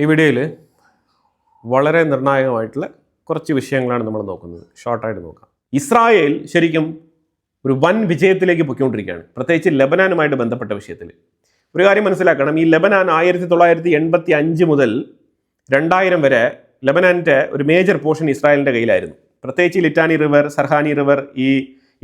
ഈ വീഡിയോയിൽ വളരെ നിർണായകമായിട്ടുള്ള കുറച്ച് വിഷയങ്ങളാണ് നമ്മൾ നോക്കുന്നത്. ഷോർട്ടായിട്ട് നോക്കാം. ഇസ്രായേൽ ശരിക്കും ഒരു വൻ വിജയത്തിലേക്ക് പൊയ്ക്കൊണ്ടിരിക്കുകയാണ്, പ്രത്യേകിച്ച് ലെബനാനുമായിട്ട് ബന്ധപ്പെട്ട വിഷയത്തിൽ. ഒരു കാര്യം മനസ്സിലാക്കണം, ഈ ലെബനാൻ 1985 മുതൽ 2000 വരെ ലെബനാൻ്റെ ഒരു മേജർ പോർഷൻ ഇസ്രായേലിൻ്റെ കയ്യിലായിരുന്നു. പ്രത്യേകിച്ച് ലിറ്റാനി റിവർ, സർഹാനി റിവർ, ഈ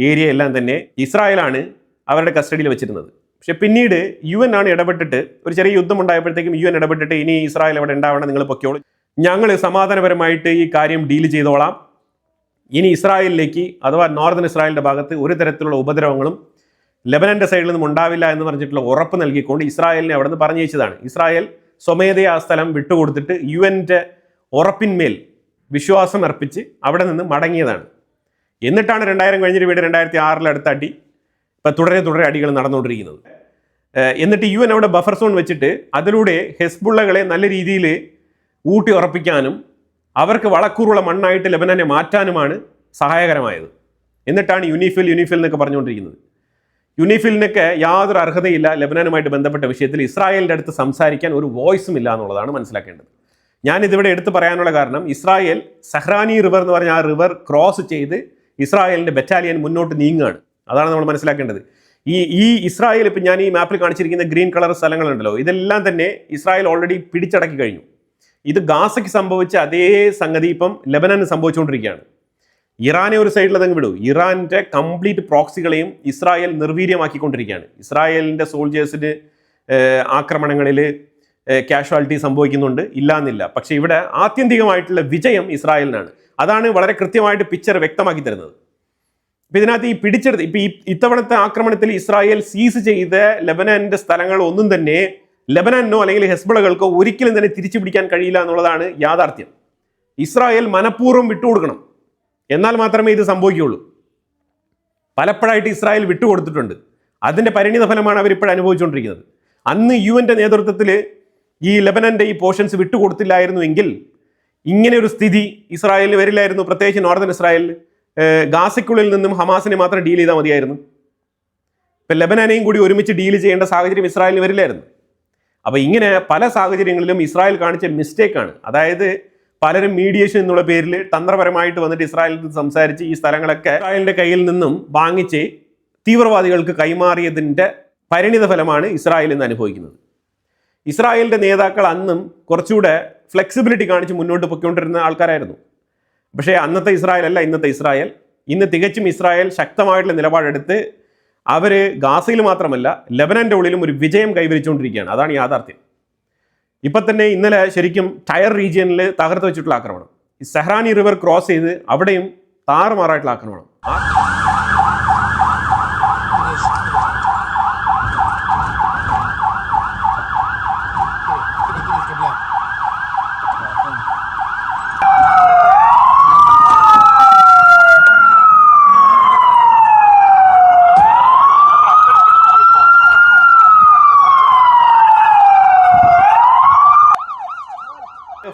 ഏരിയ എല്ലാം തന്നെ ഇസ്രായേലാണ് അവരുടെ കസ്റ്റഡിയിൽ വെച്ചിരുന്നത്. പക്ഷെ പിന്നീട് UN ആണ് ഇടപെട്ടിട്ട്, ഒരു ചെറിയ യുദ്ധം ഉണ്ടായപ്പോഴത്തേക്കും UN ഇടപെട്ടിട്ട് ഇനി ഇസ്രായേൽ അവിടെ ഉണ്ടാവണം, നിങ്ങൾ പൊക്കോളൂ, ഞങ്ങൾ സമാധാനപരമായിട്ട് ഈ കാര്യം ഡീൽ ചെയ്തോളാം, ഇനി ഇസ്രായേലിലേക്ക് അഥവാ നോർത്തേൺ ഇസ്രായേലിൻ്റെ ഭാഗത്ത് ഒരു തരത്തിലുള്ള ഉപദ്രവങ്ങളും ലെബനൻ്റെ സൈഡിൽ നിന്നും ഉണ്ടാവില്ല എന്ന് പറഞ്ഞിട്ടുള്ള ഉറപ്പ് നൽകിക്കൊണ്ട് ഇസ്രായേലിനെ അവിടെ നിന്ന് പറഞ്ഞയച്ചതാണ്. ഇസ്രായേൽ സ്വമേധയാ ആ സ്ഥലം വിട്ടുകൊടുത്തിട്ട് UN ഉറപ്പിന്മേൽ വിശ്വാസം അർപ്പിച്ച് അവിടെ നിന്ന് മടങ്ങിയതാണ്. എന്നിട്ടാണ് 2000 കഴിഞ്ഞിട്ട് വീട് 2006 അടുത്ത അടി, ഇപ്പം തുടരെ അടികൾ നടന്നുകൊണ്ടിരിക്കുന്നത്. എന്നിട്ട് UN അവിടെ ബഫർ സോൺ വെച്ചിട്ട് അതിലൂടെ ഹെസ്ബുള്ളകളെ നല്ല രീതിയിൽ ഊട്ടി ഉറപ്പിക്കാനും അവർക്ക് വളക്കൂറുള്ള മണ്ണായിട്ട് ലെബനനെ മാറ്റാനുമാണ് സഹായകരമായത്. എന്നിട്ടാണ് യുനിഫിൽ എന്നൊക്കെ പറഞ്ഞുകൊണ്ടിരിക്കുന്നത്. യുനിഫിലിനൊക്കെ യാതൊരു അർഹതയില്ല ലെബനാനുമായിട്ട് ബന്ധപ്പെട്ട വിഷയത്തിൽ ഇസ്രായേലിൻ്റെ അടുത്ത് സംസാരിക്കാൻ ഒരു വോയിസും ഇല്ല എന്നുള്ളതാണ് മനസ്സിലാക്കേണ്ടത്. ഞാനിതിവിടെ എടുത്തു പറയാനുള്ള കാരണം, ഇസ്രായേൽ സഹ്റാനി റിവർ എന്ന് പറഞ്ഞ ആ റിവർ ക്രോസ് ചെയ്ത് ഇസ്രായേലിൻ്റെ ബറ്റാലിയൻ മുന്നോട്ട് നീങ്ങുകയാണ്. അതാണ് നമ്മൾ മനസ്സിലാക്കേണ്ടത്. ഈ ഇസ്രായേൽ ഇപ്പം ഞാൻ ഈ മാപ്പിൽ കാണിച്ചിരിക്കുന്ന ഗ്രീൻ കളർ സ്ഥലങ്ങളുണ്ടല്ലോ, ഇതെല്ലാം തന്നെ ഇസ്രായേൽ ഓൾറെഡി പിടിച്ചടക്കി കഴിഞ്ഞു. ഇത് ഗാസയ്ക്ക് സംഭവിച്ച അതേ സംഗതി ഇപ്പം ലെബനന് സംഭവിച്ചുകൊണ്ടിരിക്കുകയാണ്. ഇറാനെ ഒരു സൈഡിൽ അതങ്ങ് വിടൂ, ഇറാൻ്റെ കംപ്ലീറ്റ് പ്രോക്സികളെയും ഇസ്രായേൽ നിർവീര്യമാക്കിക്കൊണ്ടിരിക്കുകയാണ്. ഇസ്രായേലിൻ്റെ സോൾജേഴ്സിന് ആക്രമണങ്ങളിൽ കാഷ്വാലിറ്റി സംഭവിക്കുന്നുണ്ട്, ഇല്ലാന്നില്ല. പക്ഷേ ഇവിടെ ആത്യന്തികമായിട്ടുള്ള വിജയം ഇസ്രായേലിനാണ്. അതാണ് വളരെ കൃത്യമായിട്ട് പിക്ചർ വ്യക്തമാക്കി തരുന്നത്. ഇപ്പം ഇതിനകത്ത് ഈ പിടിച്ചെടുത്ത് ഇപ്പം ഇത്തവണത്തെ ആക്രമണത്തിൽ ഇസ്രായേൽ സീസ് ചെയ്ത ലെബനാൻ്റെ സ്ഥലങ്ങൾ ഒന്നും തന്നെ ലെബനാനോ അല്ലെങ്കിൽ ഹെസ്ബുള്ളകൾക്കോ ഒരിക്കലും തന്നെ തിരിച്ചു പിടിക്കാൻ കഴിയില്ല എന്നുള്ളതാണ് യാഥാർത്ഥ്യം. ഇസ്രായേൽ മനഃപൂർവ്വം വിട്ടുകൊടുക്കണം, എന്നാൽ മാത്രമേ ഇത് സംഭവിക്കുകയുള്ളൂ. പലപ്പോഴായിട്ട് ഇസ്രായേൽ വിട്ടുകൊടുത്തിട്ടുണ്ട്. അതിൻ്റെ പരിണിത ഫലമാണ് അവരിപ്പോഴും അനുഭവിച്ചുകൊണ്ടിരിക്കുന്നത്. അന്ന് UN നേതൃത്വത്തിൽ ഈ ലെബനൻ്റെ ഈ പോർഷൻസ് വിട്ടുകൊടുത്തില്ലായിരുന്നു എങ്കിൽ ഇങ്ങനെ ഒരു സ്ഥിതി ഇസ്രായേലിന് വരില്ലായിരുന്നു. പ്രത്യേകിച്ച് നോർത്തേൺ ഇസ്രായേലിൽ ഗാസയ്ക്കുള്ളിൽ നിന്നും ഹമാസിനെ മാത്രം ഡീൽ ചെയ്താൽ മതിയായിരുന്നു. ഇപ്പം ലെബനാനെയും കൂടി ഒരുമിച്ച് ഡീൽ ചെയ്യേണ്ട സാഹചര്യം ഇസ്രായേലിന് വരില്ലായിരുന്നു. അപ്പോൾ ഇങ്ങനെ പല സാഹചര്യങ്ങളിലും ഇസ്രായേൽ കാണിച്ച മിസ്റ്റേക്കാണ്. അതായത് പലരും മീഡിയേഷൻ എന്നുള്ള പേരിൽ തന്ത്രപരമായിട്ട് വന്നിട്ട് ഇസ്രായേലിൽ സംസാരിച്ച് ഈ സ്ഥലങ്ങളൊക്കെ ഇസ്രായേലിൻ്റെ കയ്യിൽ നിന്നും വാങ്ങിച്ച് തീവ്രവാദികൾക്ക് കൈമാറിയതിൻ്റെ പരിണിത ഫലമാണ് ഇസ്രായേൽ ഇന്ന് അനുഭവിക്കുന്നത്. ഇസ്രായേലിൻ്റെ നേതാക്കൾ അന്നും കുറച്ചുകൂടെ ഫ്ലെക്സിബിലിറ്റി കാണിച്ച് മുന്നോട്ട് പൊയ്ക്കൊണ്ടിരുന്ന ആൾക്കാരായിരുന്നു. പക്ഷേ അന്നത്തെ ഇസ്രായേൽ അല്ല ഇന്നത്തെ ഇസ്രായേൽ. ഇന്ന് തികച്ചും ഇസ്രായേൽ ശക്തമായിട്ടുള്ള നിലപാടെടുത്ത് അവർ ഗാസയിൽ മാത്രമല്ല ലെബനൻ്റെ ഉള്ളിലും ഒരു വിജയം കൈവരിച്ചുകൊണ്ടിരിക്കുകയാണ്. അതാണ് യാഥാർത്ഥ്യം. ഇപ്പം തന്നെ ഇന്നലെ ശരിക്കും ടയർ റീജിയനിൽ തകർത്ത് വെച്ചിട്ടുള്ള ആക്രമണം, ഈ സഹ്റാനി റിവർ ക്രോസ് ചെയ്ത് അവിടെയും താറുമാറായിട്ടുള്ള ആക്രമണം.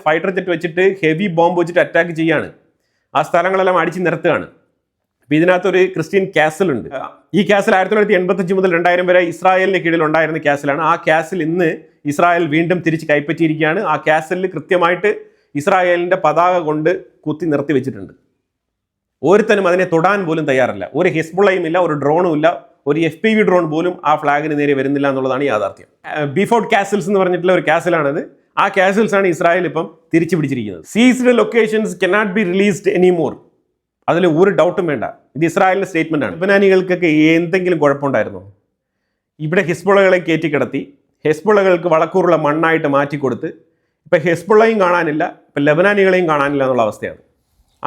ഫൈറ്റർ ജെറ്റ് വെച്ചിട്ട് ഹെവി ബോംബ് വെച്ചിട്ട് അറ്റാക്ക് ചെയ്യാണ്, ആ സ്ഥലങ്ങളെല്ലാം അടിച്ച് നിരത്തുകയാണ്. അപ്പം ഇതിനകത്തൊരു ക്രിസ്ത്യൻ കാസിൽ ഉണ്ട്. ഈ കാസിൽ 1985 മുതൽ 2000 വരെ ഇസ്രായേലിന് കീഴിൽ ഉണ്ടായിരുന്ന കാസിലാണ്. ആ കാസിൽ ഇന്ന് ഇസ്രായേൽ വീണ്ടും തിരിച്ച് കൈപ്പറ്റിയിരിക്കുകയാണ്. ആ കാസിൽ കൃത്യമായിട്ട് ഇസ്രായേലിൻ്റെ പതാക കൊണ്ട് കുത്തി നിർത്തി വെച്ചിട്ടുണ്ട്. ഒരുത്തനും അതിനെ തൊടാൻ പോലും തയ്യാറല്ല. ഒരു ഹിസ്ബുള്ളയും ഇല്ല, ഒരു ഡ്രോണും ഇല്ല, ഒരു FPV ഡ്രോൺ പോലും ആ ഫ്ലാഗിന് നേരെ വരുന്നില്ല എന്നുള്ളതാണ് യാഥാർത്ഥ്യം. ബിഫോർട്ട് കാസിൽസ് എന്ന് പറഞ്ഞിട്ടുള്ള ഒരു കാസിലാണത്. ആ കാസിൽസാണ് ഇസ്രായേൽ ഇപ്പം തിരിച്ചു പിടിച്ചിരിക്കുന്നത്. Seized locations cannot be released anymore. അതിൽ ഒരു ഡൗട്ടും വേണ്ട, ഇത് ഇസ്രായേലിൻ്റെ സ്റ്റേറ്റ്മെൻ്റ് ആണ്. ലെബനാനികൾക്കൊക്കെ എന്തെങ്കിലും കുഴപ്പമുണ്ടായിരുന്നോ? ഇവിടെ ഹെസ്ബുള്ളകളെ കയറ്റിക്കിടത്തി ഹെസ്ബുള്ളകൾക്ക് വളക്കൂറുള്ള മണ്ണായിട്ട് മാറ്റിക്കൊടുത്ത് ഇപ്പം ഹെസ്ബുള്ളയും കാണാനില്ല, ഇപ്പം ലെബനാനികളെയും കാണാനില്ല എന്നുള്ള അവസ്ഥയാണ്.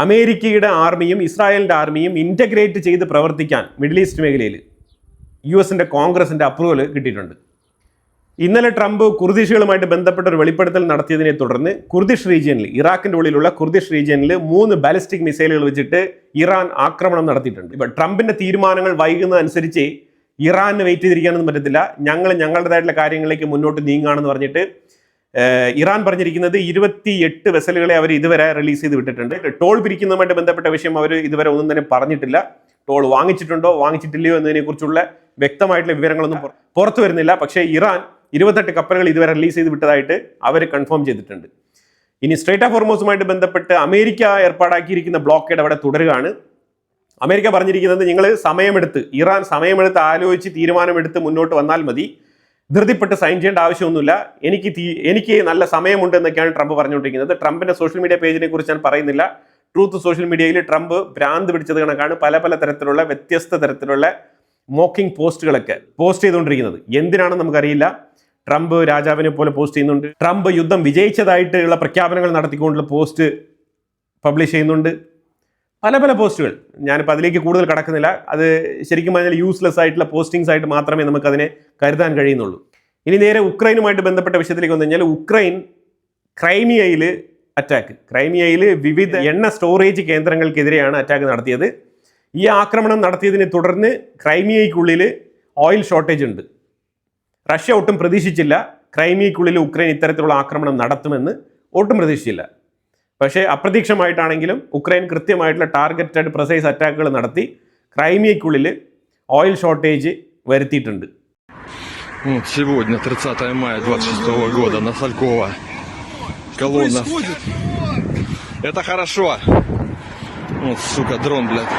അമേരിക്കയുടെ ആർമിയും ഇസ്രായേലിൻ്റെ ആർമിയും ഇൻ്റഗ്രേറ്റ് ചെയ്ത് പ്രവർത്തിക്കാൻ മിഡിൽ ഈസ്റ്റ് മേഖലയിൽ US കോൺഗ്രസിൻ്റെ അപ്രൂവൽ കിട്ടിയിട്ടുണ്ട്. ഇന്നലെ ട്രംപ് കുർദിഷുകളുമായിട്ട് ബന്ധപ്പെട്ട ഒരു വെളിപ്പെടുത്തൽ നടത്തിയതിനെ തുടർന്ന് കുർദിഷ് റീജിയനിൽ, ഇറാഖിൻ്റെ ഉള്ളിലുള്ള കുർദിഷ് റീജിയനിൽ 3 ബാലിസ്റ്റിക് മിസൈലുകൾ വെച്ചിട്ട് ഇറാൻ ആക്രമണം നടത്തിയിട്ടുണ്ട്. ഇപ്പം ട്രംപിൻ്റെ തീരുമാനങ്ങൾ വൈകുന്നതനുസരിച്ച് ഇറാന് വെയിറ്റ് ചെയ്തിരിക്കാനൊന്നും പറ്റത്തില്ല, ഞങ്ങളുടേതായിട്ടുള്ള കാര്യങ്ങളിലേക്ക് മുന്നോട്ട് നീങ്ങുകയാണെന്ന് പറഞ്ഞിട്ട് ഇറാൻ പറഞ്ഞിരിക്കുന്നത് 28 വെസലുകളെ അവർ ഇതുവരെ റിലീസ് ചെയ്ത് വിട്ടിട്ടുണ്ട്. ടോൾ പിരിക്കുന്നതുമായിട്ട് ബന്ധപ്പെട്ട വിഷയം അവർ ഇതുവരെ ഒന്നും തന്നെ പറഞ്ഞിട്ടില്ല. ടോൾ വാങ്ങിച്ചിട്ടുണ്ടോ വാങ്ങിച്ചിട്ടില്ലയോ എന്നതിനെക്കുറിച്ചുള്ള വ്യക്തമായിട്ടുള്ള വിവരങ്ങളൊന്നും പുറത്തു വരുന്നില്ല. പക്ഷേ ഇറാൻ 28 കപ്പലുകൾ ഇതുവരെ റിലീസ് ചെയ്ത് വിട്ടതായിട്ട് അവർ കൺഫേം ചെയ്തിട്ടുണ്ട്. ഇനി സ്ട്രേറ്റ് ഓഫ് ഹോർമൂസുമായിട്ട് ബന്ധപ്പെട്ട് അമേരിക്ക ഏർപ്പാടാക്കിയിരിക്കുന്ന ബ്ലോക്കേഡ് അവിടെ തുടരുകയാണ്. അമേരിക്ക പറഞ്ഞിരിക്കുന്നത് നിങ്ങൾ സമയമെടുത്ത്, ഇറാൻ സമയമെടുത്ത് ആലോചിച്ച് തീരുമാനമെടുത്ത് മുന്നോട്ട് വന്നാൽ മതി, ധൃതിപ്പെട്ട് സൈൻ ചെയ്യേണ്ട ആവശ്യമൊന്നുമില്ല, എനിക്ക് നല്ല സമയമുണ്ട് എന്നൊക്കെയാണ് ട്രംപ് പറഞ്ഞുകൊണ്ടിരിക്കുന്നത്. ട്രംപിന്റെ സോഷ്യൽ മീഡിയ പേജിനെ കുറിച്ച് ഞാൻ പറയുന്നില്ല. ട്രൂത്ത് സോഷ്യൽ മീഡിയയിൽ ട്രംപ് ഭ്രാന്ത് പിടിച്ചത് കണക്കാണ് പല തരത്തിലുള്ള വ്യത്യസ്ത തരത്തിലുള്ള മോക്കിംഗ് പോസ്റ്റുകളൊക്കെ പോസ്റ്റ് ചെയ്തുകൊണ്ടിരിക്കുന്നത്. എന്തിനാണെന്ന് നമുക്കറിയില്ല. ട്രംപ് രാജാവിനെ പോലെ പോസ്റ്റ് ചെയ്യുന്നുണ്ട്. ട്രംപ് യുദ്ധം വിജയിച്ചതായിട്ടുള്ള പ്രഖ്യാപനങ്ങൾ നടത്തിക്കൊണ്ടുള്ള പോസ്റ്റ് പബ്ലിഷ് ചെയ്യുന്നുണ്ട്. പല പോസ്റ്റുകൾ. ഞാനിപ്പോൾ അതിലേക്ക് കൂടുതൽ കടക്കുന്നില്ല. അത് ശരിക്കും പറഞ്ഞാൽ യൂസ്ലെസ് ആയിട്ടുള്ള പോസ്റ്റിങ്സ് ആയിട്ട് മാത്രമേ നമുക്കതിനെ കരുതാൻ കഴിയുന്നുള്ളൂ. ഇനി നേരെ ഉക്രൈനുമായിട്ട് ബന്ധപ്പെട്ട വിഷയത്തിലേക്ക് വന്നു കഴിഞ്ഞാൽ, ഉക്രൈൻ ക്രൈമിയയിൽ അറ്റാക്ക്, ക്രൈമിയയിൽ വിവിധ എണ്ണ സ്റ്റോറേജ് കേന്ദ്രങ്ങൾക്കെതിരെയാണ് അറ്റാക്ക് നടത്തിയത്. ഈ ആക്രമണം നടത്തിയതിനെ തുടർന്ന് ക്രൈമിയയ്ക്കുള്ളിൽ ഓയിൽ ഷോർട്ടേജ് ഉണ്ട്. റഷ്യ ഒട്ടും പ്രതീക്ഷിച്ചില്ല ക്രൈമിയയ്ക്കുള്ളിൽ ഉക്രൈൻ ഇത്തരത്തിലുള്ള ആക്രമണം നടത്തുമെന്ന്, ഒട്ടും പ്രതീക്ഷിച്ചില്ല. പക്ഷേ അപ്രതീക്ഷിതമായിട്ടാണെങ്കിലും ഉക്രൈൻ കൃത്യമായിട്ടുള്ള ടാർഗറ്റഡ് പ്രിസൈസ് അറ്റാക്കുകൾ നടത്തി ക്രൈമിയയ്ക്കുള്ളിൽ ഓയിൽ ഷോർട്ടേജ് വരുത്തിയിട്ടുണ്ട്. Сегодня, 30 мая 26 года, на Салькова. Колонна. Это хорошо. Вот, сука, дрон, блядь.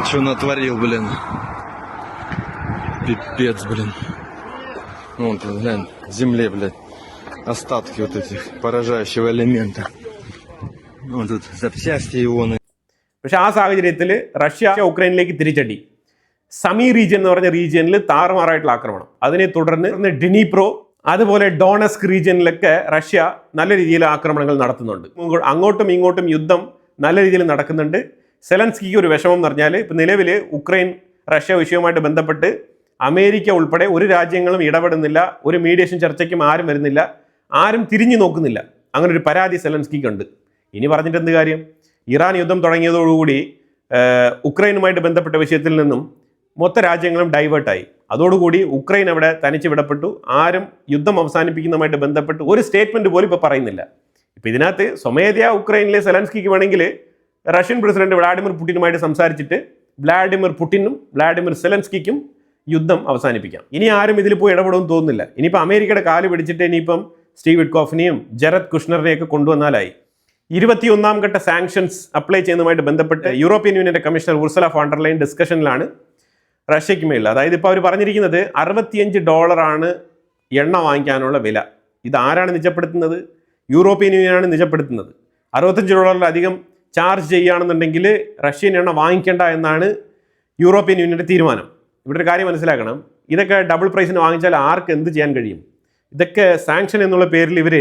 Что натворил, блин. Пипец, блин. Вон, глянь, земле, блядь. Остатки вот этих поражающего элемента. Вот тут запчасти ионы. പക്ഷെ ആ സാഹചര്യത്തിൽ റഷ്യ ഉക്രൈനിലേക്ക് തിരിച്ചടി. സമി റീജിയൻ എന്ന് പറഞ്ഞ റീജിയനിൽ താറുമാറായിട്ടുള്ള ആക്രമണം. അതിനെ തുടർന്ന് ഡിനിപ്രോ, അതുപോലെ ഡോണസ്ക് റീജിയനിലൊക്കെ റഷ്യ നല്ല രീതിയിൽ ആക്രമണങ്ങൾ നടത്തുന്നുണ്ട്. അങ്ങോട്ടും ഇങ്ങോട്ടും യുദ്ധം നല്ല രീതിയിൽ നടക്കുന്നുണ്ട്. സെലൻസ്കിക്ക് ഒരു വിഷമം എന്ന് പറഞ്ഞാൽ, ഇപ്പം നിലവിൽ ഉക്രൈൻ റഷ്യ വിഷയവുമായിട്ട് ബന്ധപ്പെട്ട് അമേരിക്ക ഉൾപ്പെടെ ഒരു രാജ്യങ്ങളും ഇടപെടുന്നില്ല, ഒരു മീഡിയേഷൻ ചർച്ചയ്ക്കും ആരും വരുന്നില്ല, ആരും തിരിഞ്ഞു നോക്കുന്നില്ല. അങ്ങനെ ഒരു പരാതി സെലൻസ്കിക്ക് ഉണ്ട്. ഇനി പറഞ്ഞിട്ട് എന്ത് കാര്യം? ഇറാൻ യുദ്ധം തുടങ്ങിയതോടുകൂടി ഉക്രൈനുമായിട്ട് ബന്ധപ്പെട്ട വിഷയത്തിൽ നിന്നും മൊത്ത രാജ്യങ്ങളും ഡൈവേർട്ടായി. അതോടുകൂടി ഉക്രൈൻ അവിടെ തനിച്ച് വിടപ്പെട്ടു. ആരും യുദ്ധം അവസാനിപ്പിക്കുന്നതുമായിട്ട് ബന്ധപ്പെട്ട് ഒരു സ്റ്റേറ്റ്മെന്റ് പോലും ഇപ്പോൾ പറയുന്നില്ല. ഇപ്പം ഇതിനകത്ത് സ്വമേധയാ ഉക്രൈനിലെ സെലൻസ്കിക്ക് വേണമെങ്കിൽ റഷ്യൻ പ്രസിഡന്റ് വ്ളാഡിമിർ പുടിനുമായിട്ട് സംസാരിച്ചിട്ട് വ്ളാഡിമിർ പുടിനും വ്ളാഡിമിർ സെലൻസ്കിക്കും യുദ്ധം അവസാനിപ്പിക്കാം. ഇനി ആരും ഇതിൽ പോയി ഇടപെടുമെന്ന് തോന്നുന്നില്ല. ഇനിയിപ്പോൾ അമേരിക്കയുടെ കാല് പിടിച്ചിട്ട് ഇനിയിപ്പം സ്റ്റീവ് വിറ്റ്കോഫിനെയും ജെറഡ് കുഷ്ണറിനെയൊക്കെ കൊണ്ടുവന്നാലായി. 21ാം ഘട്ട സാങ്ഷൻസ് അപ്ലൈ ചെയ്യുന്നതുമായിട്ട് ബന്ധപ്പെട്ട് യൂറോപ്യൻ യൂണിയന്റെ commissioner Ursula von der Leyen ഡിസ്കഷനിലാണ് റഷ്യയ്ക്ക് മേളിൽ. അതായത് ഇപ്പോൾ അവർ പറഞ്ഞിരിക്കുന്നത് $65 എണ്ണ വാങ്ങിക്കാനുള്ള വില. ഇത് ആരാണ് നിജപ്പെടുത്തുന്നത്? യൂറോപ്യൻ യൂണിയനാണ് നിജപ്പെടുത്തുന്നത്. $65 ചാർജ് ചെയ്യുകയാണെന്നുണ്ടെങ്കിൽ റഷ്യൻ എണ്ണ വാങ്ങിക്കേണ്ട എന്നാണ് യൂറോപ്യൻ യൂണിയന്റെ തീരുമാനം. ഇവിടെ ഒരു കാര്യം മനസ്സിലാക്കണം, ഇതൊക്കെ ഡബിൾ പ്രൈസിന് വാങ്ങിച്ചാൽ ആർക്ക് എന്ത് ചെയ്യാൻ കഴിയും? ഇതൊക്കെ സാങ്ഷൻ എന്നുള്ള പേരിൽ ഇവർ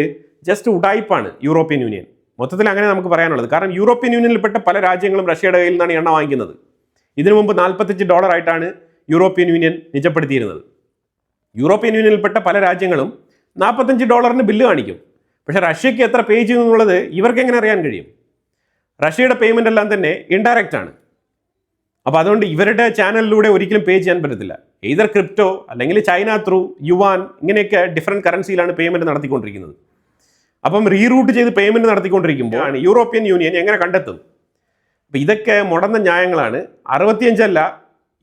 ജസ്റ്റ് ഉടായിപ്പാണ് യൂറോപ്യൻ യൂണിയൻ. മൊത്തത്തിൽ അങ്ങനെ നമുക്ക് പറയാനുള്ളത്. കാരണം യൂറോപ്യൻ യൂണിയനിൽപ്പെട്ട പല രാജ്യങ്ങളും റഷ്യയുടെ കയ്യിൽ നിന്നാണ് എണ്ണ വാങ്ങിക്കുന്നത്. ഇതിനു മുമ്പ് $45 ആയിട്ടാണ് യൂറോപ്യൻ യൂണിയൻ നിജപ്പെടുത്തിയിരുന്നത്. യൂറോപ്യൻ യൂണിയനിൽപ്പെട്ട പല രാജ്യങ്ങളും $45 ബില്ല് കാണിക്കും. പക്ഷേ റഷ്യയ്ക്ക് എത്ര പേ ചെയ്യുന്നു എന്നുള്ളത് ഇവർക്ക് എങ്ങനെ അറിയാൻ കഴിയും? റഷ്യയുടെ പേയ്മെൻ്റ് എല്ലാം തന്നെ ഇൻഡയറക്റ്റ് ആണ്. അപ്പോൾ അതുകൊണ്ട് ഇവരുടെ ചാനലിലൂടെ ഒരിക്കലും പേ ചെയ്യാൻ പറ്റത്തില്ല. either ക്രിപ്റ്റോ അല്ലെങ്കിൽ ചൈന ത്രൂ യുവാൻ, ഇങ്ങനെയൊക്കെ ഡിഫറെൻറ്റ് കറൻസിയിലാണ് പേയ്മെൻറ്റ് നടത്തിക്കൊണ്ടിരിക്കുന്നത്. അപ്പം റീറൂട്ട് ചെയ്ത് പേയ്മെൻറ്റ് നടത്തിക്കൊണ്ടിരിക്കുമ്പോൾ യൂറോപ്യൻ യൂണിയൻ എങ്ങനെ കണ്ടെത്തും? അപ്പം ഇതൊക്കെ മുടന്ന ന്യായങ്ങളാണ്. 65 അല്ല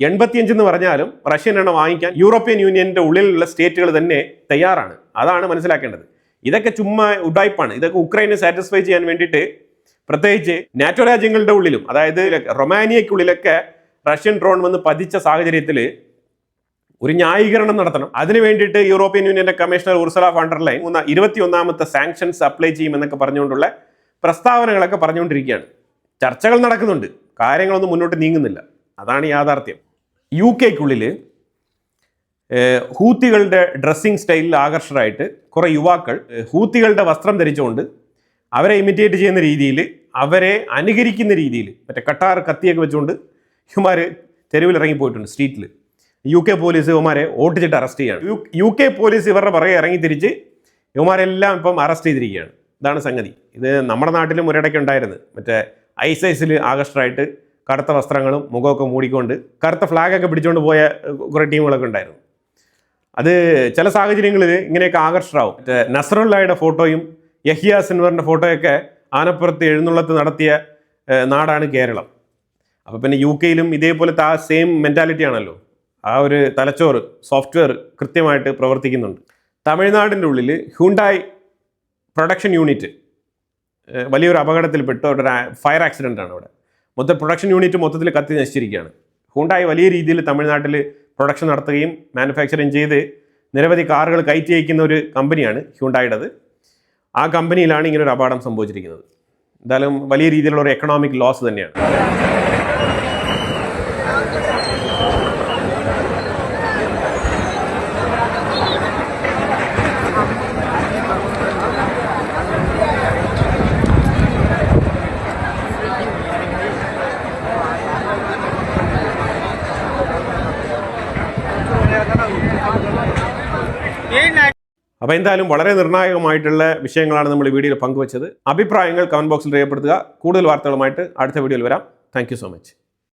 85 എന്ന് പറഞ്ഞാലും റഷ്യൻ എണ്ണ വാങ്ങിക്കാൻ യൂറോപ്യൻ യൂണിയൻ്റെ ഉള്ളിലുള്ള സ്റ്റേറ്റുകൾ തന്നെ തയ്യാറാണ്. അതാണ് മനസ്സിലാക്കേണ്ടത്. ഇതൊക്കെ ചുമ്മാ ഉഡായിപ്പാണ്. ഇതൊക്കെ ഉക്രൈനെ സാറ്റിസ്ഫൈ ചെയ്യാൻ വേണ്ടിയിട്ട്, പ്രത്യേകിച്ച് നാറ്റോ രാജ്യങ്ങളുടെ ഉള്ളിലും, അതായത് റൊമാനിയയ്ക്കുള്ളിലൊക്കെ റഷ്യൻ ഡ്രോൺ വന്ന് പതിച്ച സാഹചര്യത്തിൽ ഒരു ന്യായീകരണം നടത്തണം. അതിനു വേണ്ടിയിട്ട് യൂറോപ്യൻ യൂണിയന്റെ commissioner Ursula von der Leyen 21ാമത്തെ സാങ്ഷൻസ് അപ്ലൈ ചെയ്യുമെന്നൊക്കെ പറഞ്ഞുകൊണ്ടുള്ള പ്രസ്താവനകളൊക്കെ പറഞ്ഞുകൊണ്ടിരിക്കുകയാണ്. ചർച്ചകൾ നടക്കുന്നുണ്ട്, കാര്യങ്ങളൊന്നും മുന്നോട്ട് നീങ്ങുന്നില്ല. അതാണ് യാഥാർത്ഥ്യം. UK-ക്കുള്ളിൽ ഹൂത്തികളുടെ ഡ്രസ്സിംഗ് സ്റ്റൈലിൽ ആകർഷകരായിട്ട് കുറേ യുവാക്കൾ ഹൂത്തികളുടെ വസ്ത്രം ധരിച്ചുകൊണ്ട് അവരെ ഇമിറ്റേറ്റ് ചെയ്യുന്ന രീതിയിൽ, അവരെ അനുകരിക്കുന്ന രീതിയിൽ മറ്റേ കട്ടാർ കത്തിയൊക്കെ വെച്ചുകൊണ്ട് ഇവന്മാർ തെരുവിൽ ഇറങ്ങിപ്പോയിട്ടുണ്ട്. സ്ട്രീറ്റിൽ UK പോലീസ് ഇവന്മാരെ ഓട്ടിച്ചിട്ട് അറസ്റ്റ് ചെയ്യുകയാണ്. UK പോലീസ് ഇവരുടെ പുറകെ ഇറങ്ങി തിരിച്ച് ഇവന്മാരെല്ലാം ഇപ്പം അറസ്റ്റ് ചെയ്തിരിക്കുകയാണ്. ഇതാണ് സംഗതി. ഇത് നമ്മുടെ നാട്ടിലും ഒരിടയ്ക്ക് ഉണ്ടായിരുന്നു. മറ്റേ ഐസിൽ ആകർഷകരായിട്ട് കറുത്ത വസ്ത്രങ്ങളും മുഖമൊക്കെ മൂടിക്കൊണ്ട് കറുത്ത ഫ്ലാഗൊക്കെ പിടിച്ചുകൊണ്ട് പോയ കുറേ ടീമുകളൊക്കെ ഉണ്ടായിരുന്നു. അത് ചില സാഹചര്യങ്ങളിൽ ഇങ്ങനെയൊക്കെ ആകർഷകരാകും. മറ്റേ നസ്രുള്ളയുടെ ഫോട്ടോയും യഹിയ സിൻവറിൻ്റെ ഫോട്ടോയൊക്കെ ആനപ്പുറത്ത് എഴുന്നള്ളത്ത് നടത്തിയ നാടാണ് കേരളം. അപ്പോൾ പിന്നെ UK-യിലും ഇതേപോലത്തെ ആ സെയിം മെൻറ്റാലിറ്റി ആണല്ലോ. ആ ഒരു തലച്ചോറ്, സോഫ്റ്റ്വെയർ കൃത്യമായിട്ട് പ്രവർത്തിക്കുന്നുണ്ട്. തമിഴ്നാടിൻ്റെ ഉള്ളിൽ ഹ്യുണ്ടായി പ്രൊഡക്ഷൻ യൂണിറ്റ് വലിയൊരു അപകടത്തിൽപ്പെട്ട് ഒരു ഫയർ ആക്സിഡൻ്റ് ആണ് അവിടെ. പ്രൊഡക്ഷൻ യൂണിറ്റ് മൊത്തത്തിൽ കത്തി നശിച്ചിരിക്കുകയാണ്. ഹ്യുണ്ടായി വലിയ രീതിയിൽ തമിഴ്നാട്ടിൽ പ്രൊഡക്ഷൻ നടത്തുകയും മാനുഫാക്ചറിങ് ചെയ്ത് നിരവധി കാറുകൾ കയറ്റി അയക്കുന്ന ഒരു കമ്പനിയാണ് ഹ്യുണ്ടായിയുടേത്. ആ കമ്പനിയിലാണ് ഇങ്ങനെ ഒരു അപകടം സംഭവിച്ചിരിക്കുന്നത്. എന്തായാലും വലിയ രീതിയിലുള്ള ഒരു എക്കണോമിക് ലോസ് തന്നെയാണ്. അപ്പോൾ എന്തായാലും വളരെ നിർണായകമായിട്ടുള്ള വിഷയങ്ങളാണ് നമ്മൾ ഈ വീഡിയോയിൽ പങ്കുവച്ചത്. അഭിപ്രായങ്ങൾ കമൻറ്റ് ബോക്സിൽ രേഖപ്പെടുത്തുക. കൂടുതൽ വാർത്തകളുമായിട്ട് അടുത്ത വീഡിയോയിൽ വരാം. Thank you so much.